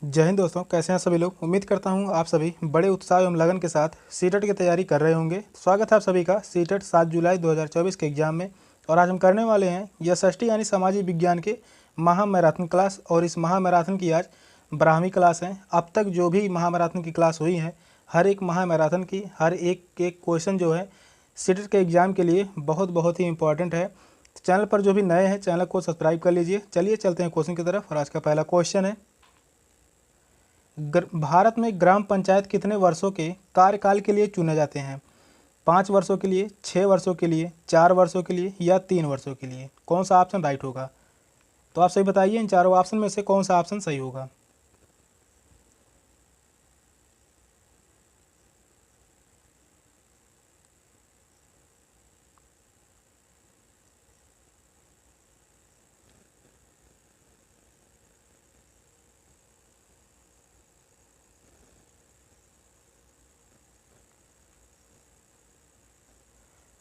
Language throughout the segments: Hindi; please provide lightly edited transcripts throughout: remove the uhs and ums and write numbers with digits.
जय हिंद दोस्तों, कैसे हैं सभी लोग। उम्मीद करता हूं आप सभी बड़े उत्साह एवं लगन के साथ सीटेट की तैयारी कर रहे होंगे। स्वागत है आप सभी का सीटेट 7 जुलाई 2024 के एग्जाम में। और आज हम करने वाले हैं एसएसटी यानी सामाजिक विज्ञान के महा मैराथन क्लास। और इस महा मैराथन की आज 12वीं क्लास है। अब तक जो भी महा मैराथन की क्लास हुई हैं, हर एक महा मैराथन की हर एक क्वेश्चन जो है सीटेट के एग्ज़ाम के लिए बहुत ही इंपॉर्टेंट है। चैनल पर जो भी नए हैं चैनल को सब्सक्राइब कर लीजिए। चलिए चलते हैं क्वेश्चन की तरफ। और आज का पहला क्वेश्चन है, भारत में ग्राम पंचायत कितने वर्षों के कार्यकाल के लिए चुने जाते हैं? 5 वर्षों के लिए, 6 वर्षों के लिए, 4 वर्षों के लिए या 3 वर्षों के लिए? कौन सा ऑप्शन राइट होगा? तो आप सही बताइए, इन चारों ऑप्शन में से कौन सा ऑप्शन सही होगा।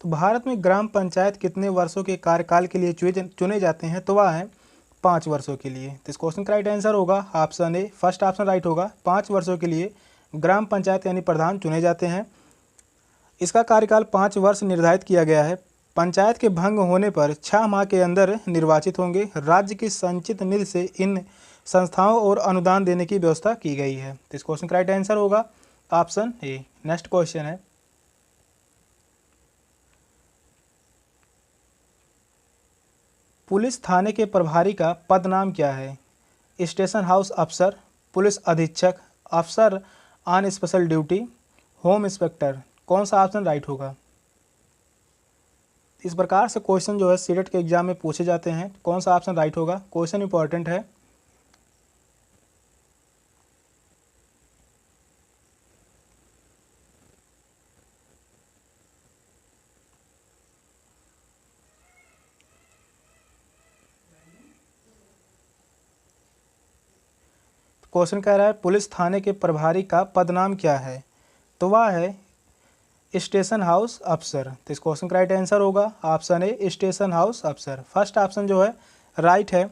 तो भारत में ग्राम पंचायत कितने वर्षों के कार्यकाल के लिए चुने जाते हैं? तो वह है 5 वर्षों के लिए। तो इस क्वेश्चन का राइट आंसर होगा ऑप्शन ए, फर्स्ट ऑप्शन राइट होगा। 5 वर्षों के लिए ग्राम पंचायत यानी प्रधान चुने जाते हैं। इसका कार्यकाल 5 वर्ष निर्धारित किया गया है। पंचायत के भंग होने पर 6 माह के अंदर निर्वाचित होंगे। राज्य की संचित निधि से इन संस्थाओं और अनुदान देने की व्यवस्था की गई है। तो इस क्वेश्चन का राइट आंसर होगा ऑप्शन ए। नेक्स्ट क्वेश्चन है, पुलिस थाने के प्रभारी का पद नाम क्या है? स्टेशन हाउस अफसर, पुलिस अधीक्षक, अफसर on special duty, home inspector? कौन सा ऑप्शन राइट होगा? इस प्रकार से क्वेश्चन जो है सीटेट के एग्जाम में पूछे जाते हैं। कौन सा ऑप्शन राइट होगा? क्वेश्चन इंपॉर्टेंट है। क्वेश्चन कह रहा है पुलिस थाने के प्रभारी का पदनाम क्या है? तो वह है स्टेशन हाउस अफसर। तो इस क्वेश्चन का राइट आंसर होगा ऑप्शन ए, स्टेशन हाउस अफसर। फर्स्ट ऑप्शन जो है राइट है।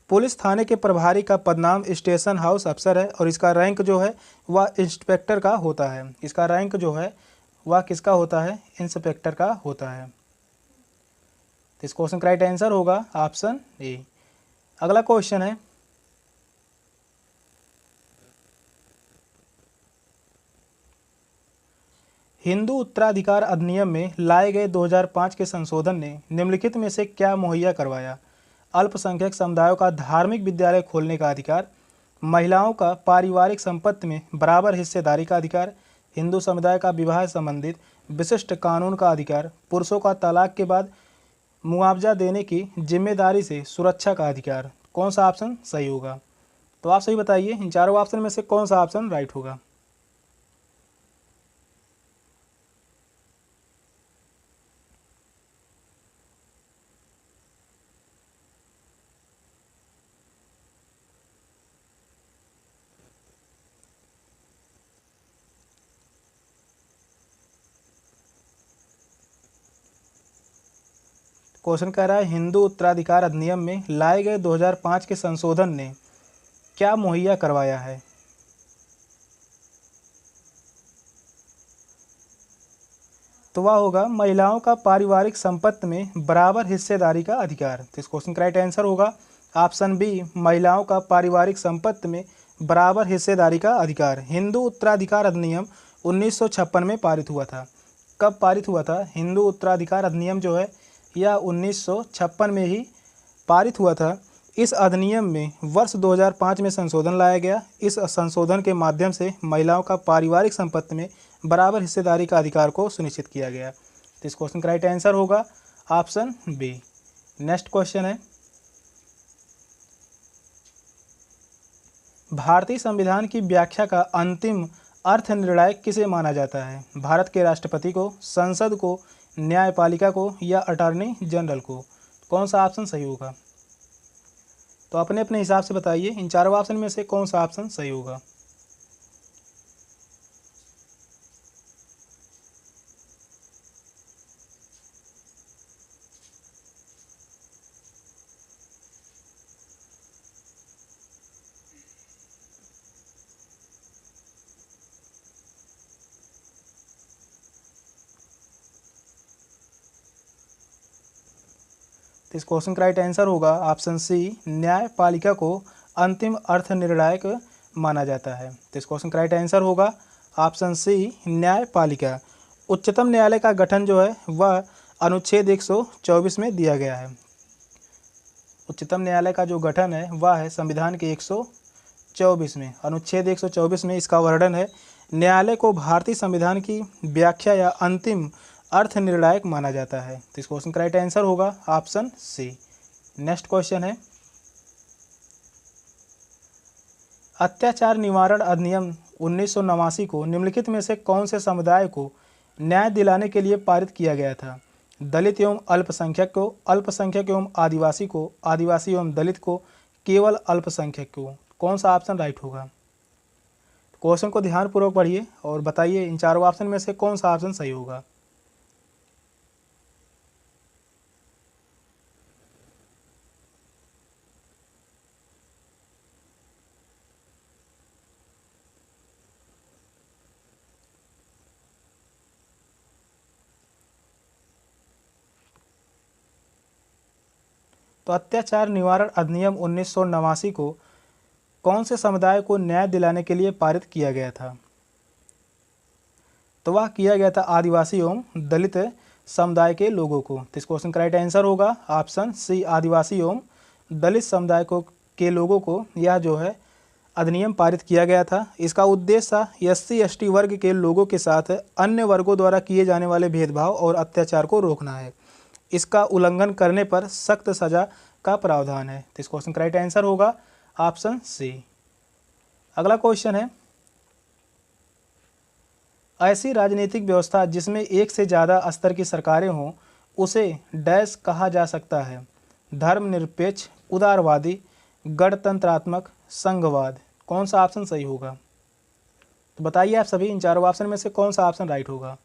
पुलिस थाने के प्रभारी का पदनाम स्टेशन हाउस अफसर है और इसका रैंक जो है वह इंस्पेक्टर का होता है। इसका रैंक जो है वह किसका होता है? इंस्पेक्टर का होता है। तो इस क्वेश्चन का राइट आंसर होगा ऑप्शन ए। अगला क्वेश्चन है, हिंदू उत्तराधिकार अधिनियम में लाए गए 2005 के संशोधन ने निम्नलिखित में से क्या मुहैया करवाया? अल्पसंख्यक समुदायों का धार्मिक विद्यालय खोलने का अधिकार, महिलाओं का पारिवारिक संपत्ति में बराबर हिस्सेदारी का अधिकार, हिंदू समुदाय का विवाह संबंधित विशिष्ट कानून का अधिकार, पुरुषों का तलाक के बाद मुआवजा देने की जिम्मेदारी से सुरक्षा का अधिकार? कौन सा ऑप्शन सही होगा? तो आप सही बताइए, इन चारों ऑप्शन में से कौन सा ऑप्शन राइट होगा? क्वेश्चन कह रहा है हिंदू उत्तराधिकार अधिनियम में लाए गए 2005 के संशोधन ने क्या मुहैया करवाया है? तो वह होगा महिलाओं का पारिवारिक संपत्ति में बराबर हिस्सेदारी का अधिकार। तो इस क्वेश्चन का राइट आंसर होगा ऑप्शन बी, महिलाओं का पारिवारिक संपत्ति में बराबर हिस्सेदारी का अधिकार। हिंदू उत्तराधिकार अधिनियम 1956 में पारित हुआ था। कब पारित हुआ था हिंदू उत्तराधिकार अधिनियम जो है? यह 1956 में ही पारित हुआ था। इस अधिनियम में वर्ष 2005 में संशोधन लाया गया। इस संशोधन के माध्यम से महिलाओं का पारिवारिक संपत्ति में बराबर हिस्सेदारी का अधिकार को सुनिश्चित किया गया। तो इस क्वेश्चन का राइट आंसर होगा ऑप्शन बी। नेक्स्ट क्वेश्चन है, भारतीय संविधान की व्याख्या का अंतिम अर्थ निर्णायक किसे माना जाता है? भारत के राष्ट्रपति को, संसद को, न्यायपालिका को या अटॉर्नी जनरल को? कौन सा ऑप्शन सही होगा? तो अपने अपने हिसाब से बताइए, इन चारों ऑप्शन में से कौन सा ऑप्शन सही होगा? तो इस क्वेश्चन का राइट आंसर होगा ऑप्शन सी, न्यायपालिका को अंतिम अर्थ निर्णायक माना जाता है। तो इस क्वेश्चन का राइट आंसर होगा ऑप्शन सी, न्यायपालिका। उच्चतम न्यायालय का गठन जो है वह अनुच्छेद 124 में दिया गया है। उच्चतम न्यायालय का जो गठन है वह है संविधान के 124 में, अनुच्छेद 124 में इसका वर्णन है, न्यायालय को भारतीय संविधान की व्याख्या या अंतिम अर्थ निर्णायक माना जाता है। तो इस क्वेश्चन का राइट आंसर होगा ऑप्शन सी। नेक्स्ट क्वेश्चन है, अत्याचार निवारण अधिनियम 1989 को निम्नलिखित में से कौन से समुदाय को न्याय दिलाने के लिए पारित किया गया था? दलित एवं अल्पसंख्यक को, अल्पसंख्यक एवं आदिवासी को, आदिवासी एवं दलित को, केवल अल्पसंख्यक को। कौन सा ऑप्शन राइट होगा? क्वेश्चन को ध्यानपूर्वक पढ़िए और बताइए इन चारों ऑप्शन में से कौन सा ऑप्शन सही होगा। तो अत्याचार निवारण अधिनियम 1989 को कौन से समुदाय को न्याय दिलाने के लिए पारित किया गया था? तो वह किया गया था आदिवासी एवं दलित समुदाय के लोगों को। तो इस क्वेश्चन का राइट आंसर होगा ऑप्शन सी, आदिवासी एवं दलित समुदाय के लोगों को यह जो है अधिनियम पारित किया गया था। इसका उद्देश्य SC ST वर्ग के लोगों के साथ अन्य वर्गों द्वारा किए जाने वाले भेदभाव और अत्याचार को रोकना है। इसका उल्लंघन करने पर सख्त सजा का प्रावधान है। तो इस क्वेश्चन का राइट आंसर होगा ऑप्शन सी। अगला क्वेश्चन है, ऐसी राजनीतिक व्यवस्था जिसमें एक से ज़्यादा स्तर की सरकारें हों उसे डैश कहा जा सकता है? धर्मनिरपेक्ष, उदारवादी, गणतंत्रात्मक, संघवाद। कौन सा ऑप्शन सही होगा? तो बताइए आप सभी इन चारों ऑप्शन में से कौन सा ऑप्शन राइट होगा।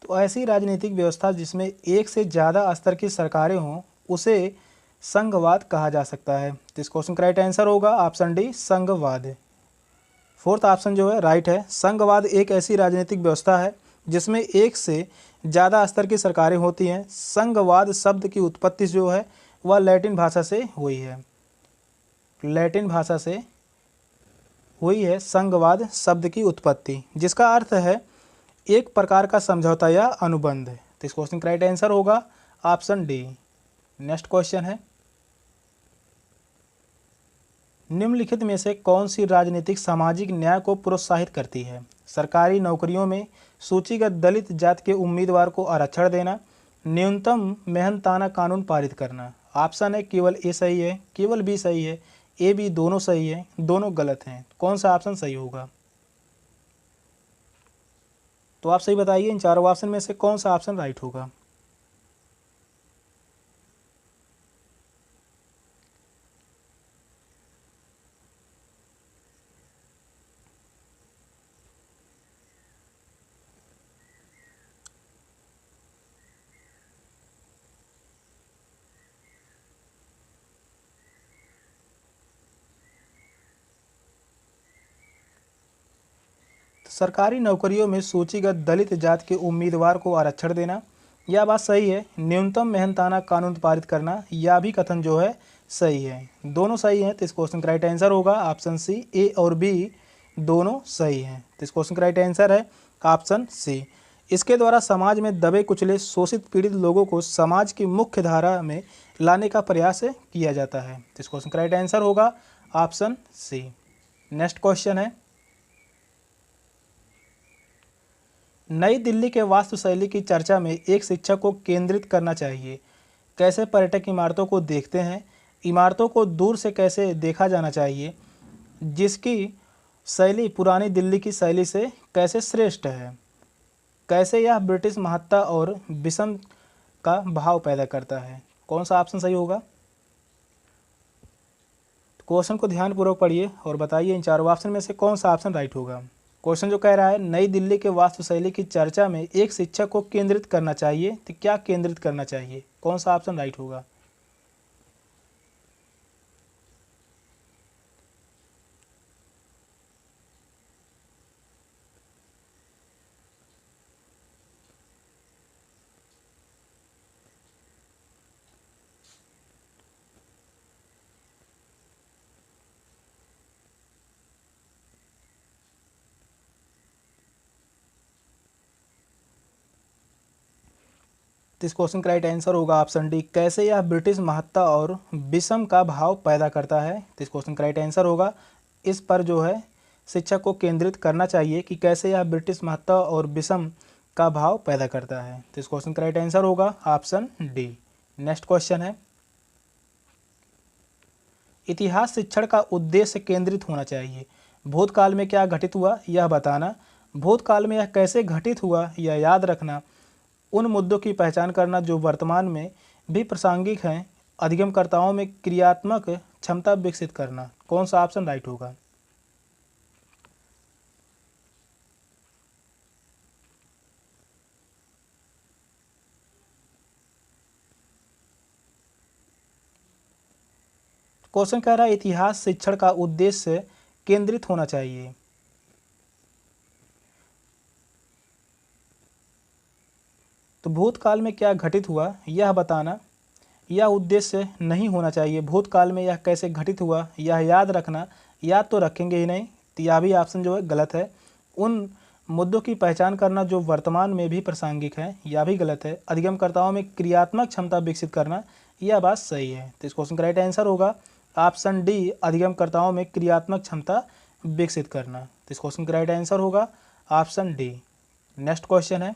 तो ऐसी राजनीतिक व्यवस्था जिसमें एक से ज़्यादा स्तर की सरकारें हों उसे संघवाद कहा जा सकता है। तो इस क्वेश्चन का राइट आंसर होगा ऑप्शन डी, संघवाद। फोर्थ ऑप्शन जो है राइट है। संघवाद एक ऐसी राजनीतिक व्यवस्था है जिसमें एक से ज़्यादा स्तर की सरकारें होती हैं। संघवाद शब्द की उत्पत्ति जो है वह लैटिन भाषा से हुई है। लैटिन भाषा से हुई है संघवाद शब्द की उत्पत्ति, जिसका अर्थ है एक प्रकार का समझौता या अनुबंध। तो इस क्वेश्चन का राइट आंसर होगा ऑप्शन डी। नेक्स्ट क्वेश्चन है, निम्नलिखित में से कौन सी राजनीतिक सामाजिक न्याय को प्रोत्साहित करती है? सरकारी नौकरियों में सूचीगत दलित जाति के उम्मीदवार को आरक्षण देना, न्यूनतम मेहनताना कानून पारित करना। ऑप्शन है केवल ए सही है, केवल बी सही है, ए बी दोनों सही है, दोनों गलत हैं। कौन सा ऑप्शन सही होगा? तो आप सही बताइए इन चारों ऑप्शन में से कौन सा ऑप्शन राइट होगा। सरकारी नौकरियों में सूचीगत दलित जाति के उम्मीदवार को आरक्षण देना, यह बात सही है। न्यूनतम मेहनताना कानून पारित करना, यह भी कथन जो है सही है। दोनों सही हैं। तो इस क्वेश्चन का राइट आंसर होगा ऑप्शन सी, ए और बी दोनों सही हैं। तो इस क्वेश्चन का राइट आंसर है ऑप्शन सी। इसके द्वारा समाज में दबे कुचले शोषित पीड़ित लोगों को समाज की मुख्य धारा में लाने का प्रयास किया जाता है। तो इस क्वेश्चन का राइट आंसर होगा ऑप्शन सी। नेक्स्ट क्वेश्चन है, नई दिल्ली के वास्तुशैली की चर्चा में एक शिक्षक को केंद्रित करना चाहिए। कैसे पर्यटक इमारतों को देखते हैं, इमारतों को दूर से कैसे देखा जाना चाहिए, जिसकी शैली पुरानी दिल्ली की शैली से कैसे श्रेष्ठ है, कैसे यह ब्रिटिश महत्ता और विषम का भाव पैदा करता है। कौन सा ऑप्शन सही होगा? क्वेश्चन को ध्यानपूर्वक पढ़िए और बताइए इन चारों ऑप्शन में से कौन सा ऑप्शन राइट होगा। क्वेश्चन जो कह रहा है, नई दिल्ली के वास्तुशैली की चर्चा में एक शिक्षक को केंद्रित करना चाहिए, तो क्या केंद्रित करना चाहिए, कौन सा ऑप्शन राइट होगा। तो इस क्वेश्चन का राइट आंसर होगा ऑप्शन डी, कैसे यह ब्रिटिश महत्ता और विषम का भाव पैदा करता है। तो इस क्वेश्चन का राइट आंसर होगा, इस पर जो है शिक्षक को केंद्रित करना चाहिए कि कैसे यह ब्रिटिश महत्ता और विषम का भाव पैदा करता है। तो इस क्वेश्चन का राइट आंसर होगा ऑप्शन डी। नेक्स्ट क्वेश्चन है, इतिहास शिक्षण का उद्देश्य केंद्रित होना चाहिए। भूतकाल में क्या घटित हुआ यह बताना, भूतकाल में यह कैसे घटित हुआ यह याद रखना, उन मुद्दों की पहचान करना जो वर्तमान में भी प्रासंगिक हैं, अधिगमकर्ताओं में क्रियात्मक क्षमता विकसित करना। कौन सा ऑप्शन राइट होगा। क्वेश्चन कह रहा है इतिहास शिक्षण का उद्देश्य केंद्रित होना चाहिए। तो भूतकाल में क्या घटित हुआ यह बताना, यह उद्देश्य नहीं होना चाहिए। भूतकाल में यह कैसे घटित हुआ यह याद रखना, याद तो रखेंगे ही नहीं, तो यह भी ऑप्शन जो है गलत है। उन मुद्दों की पहचान करना जो वर्तमान में भी प्रासंगिक है, यह भी गलत है। अधिगमकर्ताओं में क्रियात्मक क्षमता विकसित करना, यह बात सही है। तो इस क्वेश्चन का राइट आंसर होगा ऑप्शन डी, अधिगमकर्ताओं में क्रियात्मक क्षमता विकसित करना। तो इस क्वेश्चन का राइट आंसर होगा ऑप्शन डी। नेक्स्ट क्वेश्चन है,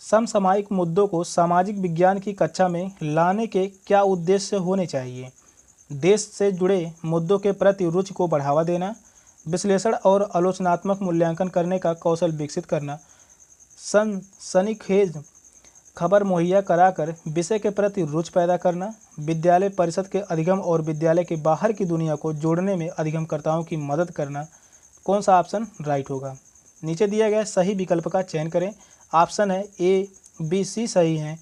समसामयिक मुद्दों को सामाजिक विज्ञान की कक्षा में लाने के क्या उद्देश्य होने चाहिए। देश से जुड़े मुद्दों के प्रति रुचि को बढ़ावा देना, विश्लेषण और आलोचनात्मक मूल्यांकन करने का कौशल विकसित करना, सनसनीखेज खबर मुहैया कराकर विषय के प्रति रुचि पैदा करना, विद्यालय परिषद के अधिगम और विद्यालय के बाहर की दुनिया को जोड़ने में अधिगमकर्ताओं की मदद करना। कौन सा ऑप्शन राइट होगा। नीचे दिया गया सही विकल्प का चयन करें। ऑप्शन है ए बी सी सही हैं,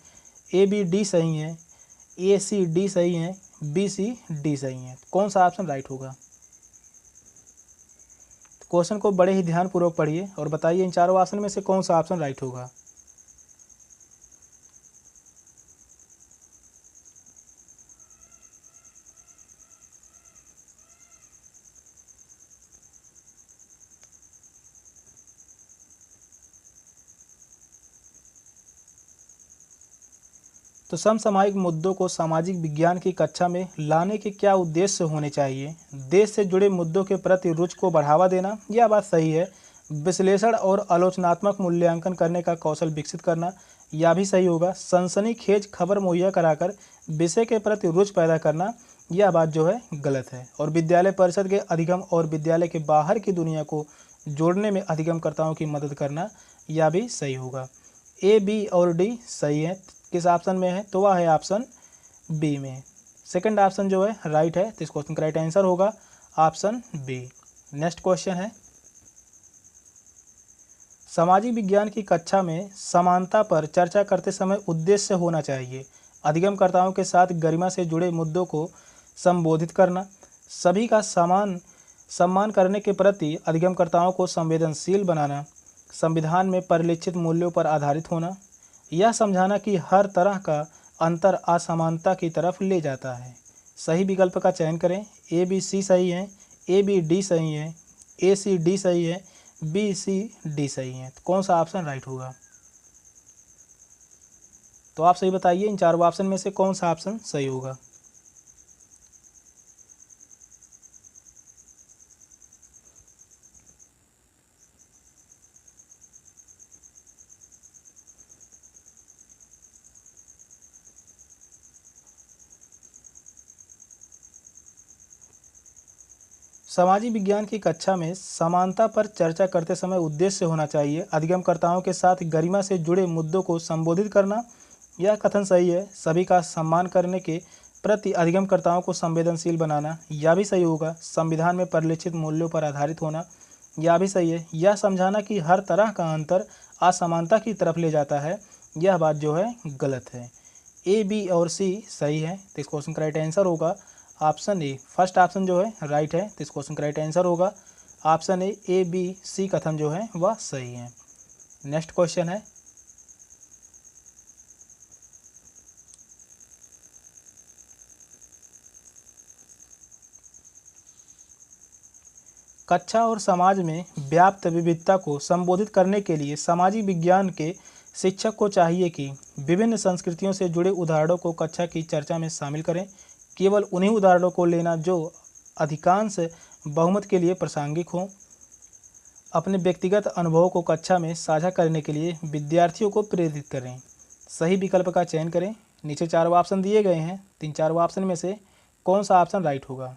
ए बी डी सही हैं, ए सी डी सही हैं, बी सी डी सही हैं। कौन सा ऑप्शन राइट होगा। क्वेश्चन को बड़े ही ध्यानपूर्वक पढ़िए और बताइए इन चारों ऑप्शन में से कौन सा ऑप्शन राइट होगा। तो समसामयिक मुद्दों को सामाजिक विज्ञान की कक्षा में लाने के क्या उद्देश्य होने चाहिए। देश से जुड़े मुद्दों के प्रति रुचि को बढ़ावा देना, यह बात सही है। विश्लेषण और आलोचनात्मक मूल्यांकन करने का कौशल विकसित करना, यह भी सही होगा। सनसनीखेज खबर मुहैया कराकर विषय के प्रति रुचि पैदा करना, यह बात जो है गलत है। और विद्यालय परिषद के अधिगम और विद्यालय के बाहर की दुनिया को जोड़ने में अधिगमकर्ताओं की मदद करना, यह भी सही होगा। ए बी और डी सही है। किस ऑप्शन में है, तो वह है ऑप्शन बी में। सेकंड ऑप्शन जो है राइट है। तो इस क्वेश्चन का राइट आंसर होगा ऑप्शन बी। नेक्स्ट क्वेश्चन है, सामाजिक विज्ञान की कक्षा में समानता पर चर्चा करते समय उद्देश्य होना चाहिए। अधिगमकर्ताओं के साथ गरिमा से जुड़े मुद्दों को संबोधित करना, सभी का समान सम्मान करने के प्रति अधिगमकर्ताओं को संवेदनशील बनाना, संविधान में परिलक्षित मूल्यों पर आधारित होना, यह समझाना कि हर तरह का अंतर असमानता की तरफ ले जाता है। सही विकल्प का चयन करें। ए बी सी सही है, ए बी डी सही है, ए सी डी सही है, बी सी डी सही है। तो कौन सा ऑप्शन राइट होगा। तो आप सही बताइए इन चारों ऑप्शन में से कौन सा ऑप्शन सही होगा। सामाजिक विज्ञान की कक्षा में समानता पर चर्चा करते समय उद्देश्य होना चाहिए अधिगमकर्ताओं के साथ गरिमा से जुड़े मुद्दों को संबोधित करना। यह कथन सही है। सभी का सम्मान करने के प्रति अधिगमकर्ताओं को संवेदनशील बनाना। यह भी सही होगा। संविधान में परिलक्षित मूल्यों पर आधारित होना। यह भी सही है। यह समझाना कि हर तरह का अंतर असमानता की तरफ ले जाता है। यह बात जो है गलत है। ए, बी और सी सही है। तो इस क्वेश्चन का राइट आंसर होगा ऑप्शन ए। फर्स्ट ऑप्शन जो है राइट है। तो इस क्वेश्चन का राइट आंसर होगा ऑप्शन ए, बी, सी कथन जो है वह सही है। नेक्स्ट क्वेश्चन है, कक्षा और समाज में व्याप्त विविधता को संबोधित करने के लिए सामाजिक विज्ञान के शिक्षक को चाहिए कि विभिन्न संस्कृतियों से जुड़े उदाहरणों को कक्षा की चर्चा में शामिल करें। केवल उन्हीं उदाहरणों को लेना जो अधिकांश बहुमत के लिए प्रासंगिक हों। अपने व्यक्तिगत अनुभवों को कक्षा में साझा करने के लिए विद्यार्थियों को प्रेरित करें। सही विकल्प का चयन करें। नीचे चारों ऑप्शन दिए गए हैं। तीन चारों ऑप्शन में से कौन सा ऑप्शन राइट होगा?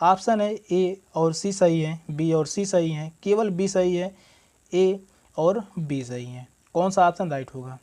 ऑप्शन है ए और सी सही है, बी और सी सही है, केवल बी सही है, ए और बी सही है। कौन सा ऑप्शन राइट होगा?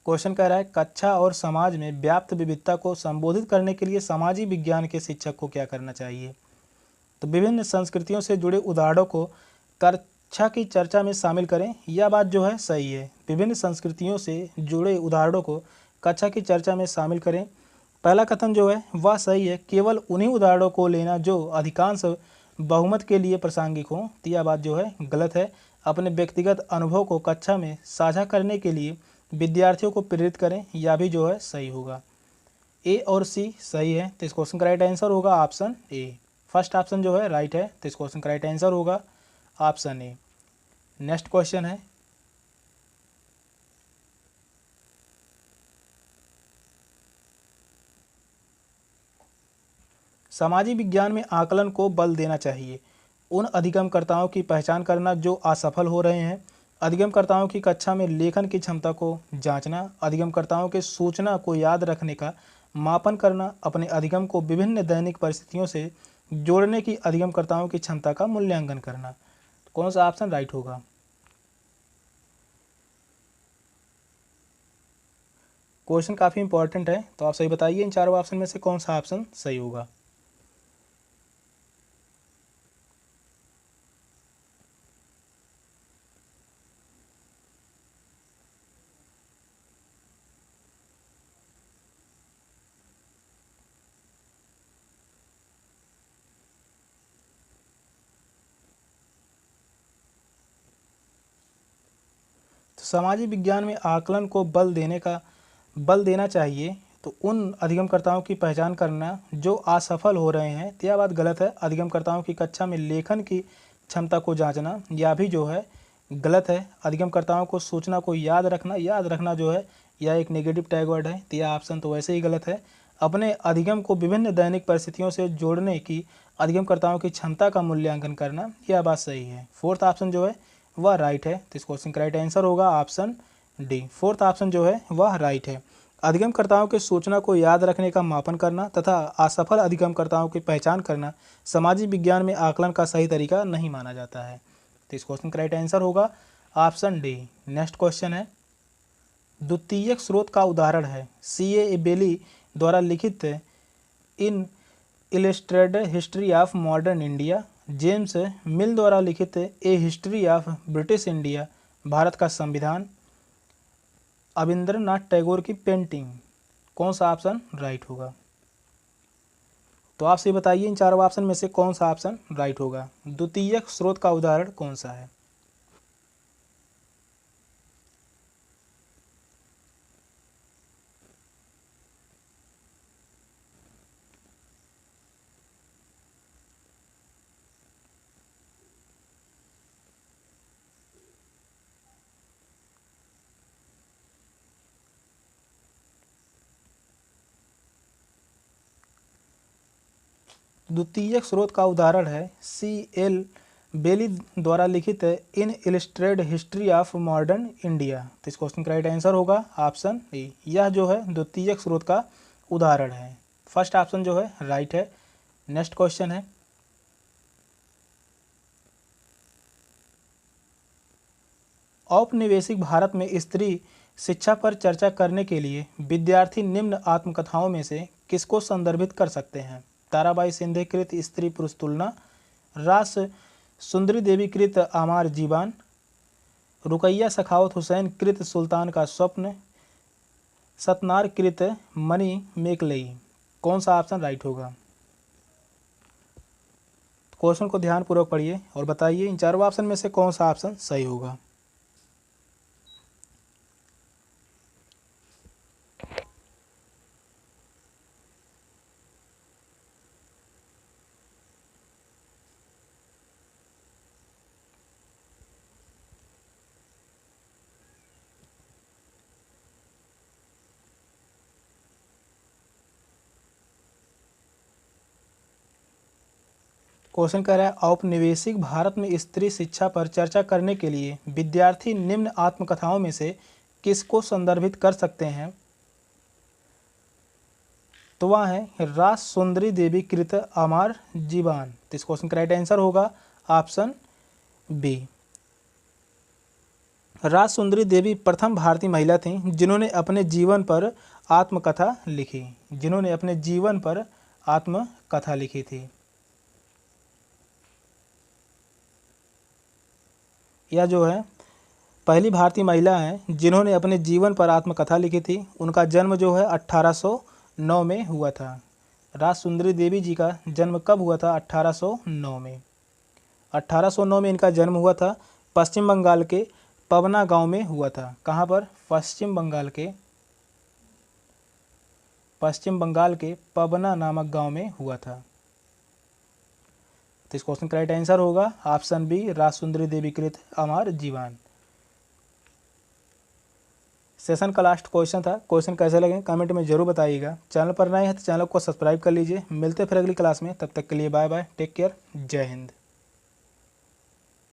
क्वेश्चन कह रहा है कक्षा और समाज में व्याप्त विविधता को संबोधित करने के लिए सामाजिक विज्ञान के शिक्षक को क्या करना चाहिए? तो विभिन्न संस्कृतियों से जुड़े उदाहरणों को कक्षा की चर्चा में शामिल करें। यह बात जो है सही है। विभिन्न संस्कृतियों से जुड़े उदाहरणों को कक्षा की चर्चा में शामिल करें। पहला कथन जो है वह सही है। केवल उन्हीं उदाहरणों को लेना जो अधिकांश बहुमत के लिए प्रासंगिक हों। तो यह बात जो है गलत है। अपने व्यक्तिगत अनुभव को कक्षा में साझा करने के लिए विद्यार्थियों को प्रेरित करें। यह भी जो है सही होगा। ए और सी सही है। तो इस क्वेश्चन का राइट आंसर होगा ऑप्शन ए। फर्स्ट ऑप्शन जो है राइट है। तो इस क्वेश्चन का राइट आंसर होगा ऑप्शन ए। नेक्स्ट क्वेश्चन है, सामाजिक विज्ञान में आकलन को बल देना चाहिए। उन अधिगमकर्ताओं की पहचान करना जो असफल हो रहे हैं। अधिगमकर्ताओं की कक्षा में लेखन की क्षमता को जांचना। अधिगमकर्ताओं के सूचना को याद रखने का मापन करना। अपने अधिगम को विभिन्न दैनिक परिस्थितियों से जोड़ने की अधिगमकर्ताओं की क्षमता का मूल्यांकन करना। कौन सा ऑप्शन राइट होगा? क्वेश्चन काफ़ी इंपॉर्टेंट है, तो आप सही बताइए इन चारों ऑप्शन में से कौन सा ऑप्शन सही होगा। तो सामाजिक विज्ञान में आकलन को बल देना चाहिए। तो उन अधिगमकर्ताओं की पहचान करना जो असफल हो रहे हैं। तो यह बात गलत है। अधिगमकर्ताओं की कक्षा में लेखन की क्षमता को जांचना, यह भी जो है गलत है। अधिगमकर्ताओं को सूचना को याद रखना जो है यह एक नेगेटिव टैग वर्ड है। तो यह ऑप्शन तो वैसे ही गलत है। अपने अधिगम को विभिन्न दैनिक परिस्थितियों से जोड़ने की अधिगमकर्ताओं की क्षमता का मूल्यांकन करना, यह बात सही है। फोर्थ ऑप्शन जो है वह राइट है। तो इस क्वेश्चन का राइट आंसर होगा ऑप्शन डी। फोर्थ ऑप्शन जो है वह राइट है। अधिगमकर्ताओं के सूचना को याद रखने का मापन करना तथा असफल अधिगमकर्ताओं की पहचान करना सामाजिक विज्ञान में आकलन का सही तरीका नहीं माना जाता है। तो इस क्वेश्चन का राइट आंसर होगा ऑप्शन डी। नेक्स्ट क्वेश्चन है, द्वितीयक स्रोत का उदाहरण है C.A. बेली द्वारा लिखित an illustrated history of modern India, James Mill द्वारा लिखित a history of British India, Bharat का संविधान, अविंद्रनाथ टैगोर की पेंटिंग। कौन सा ऑप्शन राइट होगा? तो आप से बताइए इन चारों ऑप्शन में से कौन सा ऑप्शन राइट होगा। द्वितीयक स्रोत का उदाहरण कौन सा है? द्वितीयक स्रोत का उदाहरण है C.L. बेली द्वारा लिखित an illustrated history of modern India. तो इस क्वेश्चन का राइट आंसर होगा ऑप्शन ए। यह जो है द्वितीयक स्रोत का उदाहरण है। फर्स्ट ऑप्शन जो है राइट है। नेक्स्ट क्वेश्चन है, औपनिवेशिक भारत में स्त्री शिक्षा पर चर्चा करने के लिए विद्यार्थी निम्न आत्मकथाओं में से किसको संदर्भित कर सकते हैं? ताराबाई शिंदे कृत स्त्री पुरुष तुलना, रास सुंदरी देवी कृत आमार जीवान, रुकैया सखावत हुसैन कृत सुल्तान का स्वप्न, सतनार कृत मणि मेकलई। कौन सा ऑप्शन राइट होगा? क्वेश्चन को ध्यानपूर्वक पढ़िए और बताइए इन चारों ऑप्शन में से कौन सा ऑप्शन सही होगा। क्वेश्चन कह रहा है औपनिवेशिक भारत में स्त्री शिक्षा पर चर्चा करने के लिए विद्यार्थी निम्न आत्मकथाओं में से किसको संदर्भित कर सकते हैं? तो वह है रास सुंदरी देवी कृत आमार जीवान। तो इस क्वेश्चन का राइट आंसर होगा ऑप्शन बी। रास सुंदरी देवी प्रथम भारतीय महिला थीं जिन्होंने अपने जीवन पर आत्मकथा लिखी। जिन्होंने अपने जीवन पर आत्मकथा लिखी थी। यह जो है पहली भारतीय महिला हैं जिन्होंने अपने जीवन पर आत्मकथा लिखी थी। उनका जन्म जो है 1809 में हुआ था। रास सुंदरी देवी जी का जन्म कब हुआ था? 1809 में। 1809 में इनका जन्म हुआ था। पश्चिम बंगाल के पवना गांव में हुआ था। कहाँ पर? पश्चिम बंगाल के पवना नामक गांव में हुआ था। तो इस क्वेश्चन का राइट आंसर होगा ऑप्शन बी, रास सुंदरी देवी कृत आमार जीवान। सेशन का लास्ट क्वेश्चन था। क्वेश्चन कैसे लगे कमेंट में जरूर बताइएगा। चैनल पर नए हैं तो चैनल को सब्सक्राइब कर लीजिए। मिलते फिर अगली क्लास में, तब तक के लिए बाय बाय, टेक केयर, जय हिंद।